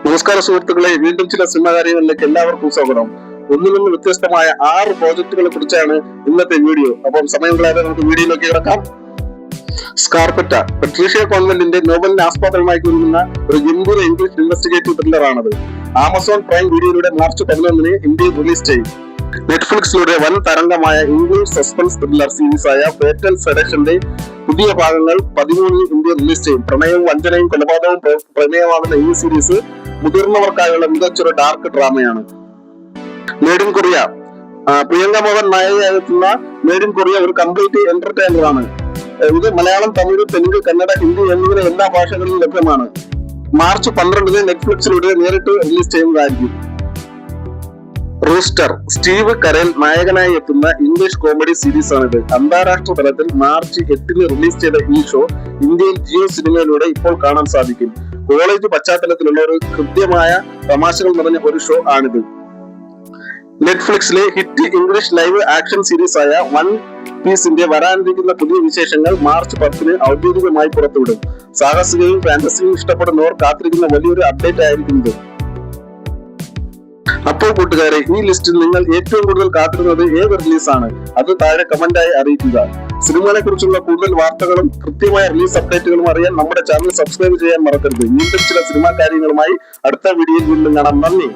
നമസ്കാര സുഹൃത്തുക്കളെ, വീണ്ടും ചില സിനിമാ കാര്യങ്ങളിലേക്ക് എല്ലാവർക്കും സ്വാഗതം. ഒന്നിൽ നിന്ന് വ്യത്യസ്തമായ 6 പ്രോജക്റ്റുകളെ കുറിച്ചാണ് ഇന്നത്തെ വീഡിയോ. അപ്പം സമയം കളയാതെ നമുക്ക് വീഡിയോയിലേക്ക് കിടക്കാം. സ്കാർപെറ്റ പട്രീഷ്യ കോൺവെന്റിന്റെ നോവലിനെ ആസ്പദമാക്കി ഒരുങ്ങുന്ന ഒരു ഗംഭീര ഇംഗ്ലീഷ് ഇൻവെസ്റ്റിഗേറ്റീവ് ത്രില്ലറാണത്. ആമസോൺ പ്രൈം വീഡിയോയിലൂടെ മാർച്ച് 11 ഇന്ത്യയിൽ റിലീസ് ചെയ്യും. നെറ്റ്ഫ്ലിക്സിലൂടെ വൻ തരംഗമായ ഇംഗ്ലീഷ് സസ്പെൻസ് ത്രില്ലർ സീരീസായ ഫേറ്റൽ സെഡക്ഷന്റെ പുതിയ ഭാഗങ്ങൾ 13 ഇന്ത്യ റിലീസ് ചെയ്യും. പ്രണയവും വഞ്ചനയും കൊലപാതകവും പ്രമേയമാകുന്ന ഈ സീരീസ് മുതിർന്നവർക്കായുള്ള മികച്ചൊരു ഡാർക്ക് ഡ്രാമയാണ്. Made in Korea Priyanka Mohan നായികയായെത്തുന്ന മേഡ് ഇൻ കൊറിയ ഒരു കംപ്ലീറ്റ് എന്റർടൈനർ ആണ്. ഇത് മലയാളം, തമിഴ്, തെലുങ്ക്, കന്നഡ, ഹിന്ദി എന്നിങ്ങനെ എല്ലാ ഭാഷകളിലും ലഭ്യമാണ്. മാർച്ച് 12 നെറ്റ്ഫ്ലിക്സിലൂടെ നേരിട്ട് റിലീസ് ചെയ്യുന്നതായിരിക്കും. റൂസ്റ്റർ സ്റ്റീവ് കരേൽ നായകനായി എത്തുന്ന ഇംഗ്ലീഷ് കോമഡി സീരീസ് ആണിത്. അന്താരാഷ്ട്ര തലത്തിൽ മാർച്ച് 8 റിലീസ് ചെയ്ത ഈ ഷോ ഇന്ത്യയിൽ ജിയോ സിനിമയിലൂടെ ഇപ്പോൾ കാണാൻ സാധിക്കും. കോളേജ് പശ്ചാത്തലത്തിലുള്ള ഒരു കൃത്യമായ തമാശകൾ നിറഞ്ഞ ഒരു ഷോ ആണിത്. നെറ്റ്ഫ്ലിക്സിലെ hit English live action series ആയ വൺ പീസിന്റെ വരാനിരിക്കുന്ന പുതിയ വിശേഷങ്ങൾ മാർച്ച് 10 ഔദ്യോഗികമായി പുറത്തുവിടും. സാഹസികവും ഫാന്റസിയും ഇഷ്ടപ്പെടുന്നവർ കാത്തിരിക്കുന്ന വലിയൊരു അപ്ഡേറ്റ് ആയിരിക്കും ഇത്. അപ്പോൾ കൂട്ടുകാരെ, ഈ ലിസ്റ്റിൽ നിങ്ങൾ ഏറ്റവും കൂടുതൽ കാത്തിരുന്നത് ഏത് റിലീസാണ്? അത് താഴെ കമന്റായി അറിയിക്കുക. സിനിമകളെ കുറിച്ചുള്ള കൂടുതൽ വാർത്തകളും കൃത്യമായ റിലീസ് അപ്ഡേറ്റുകളും അറിയാൻ നമ്മുടെ ചാനൽ സബ്സ്ക്രൈബ് ചെയ്യാൻ മറക്കരുത്. വീണ്ടും ചില സിനിമാ കാര്യങ്ങളുമായി അടുത്ത വീഡിയോയിൽ വീണ്ടും കാണാം. നന്ദി.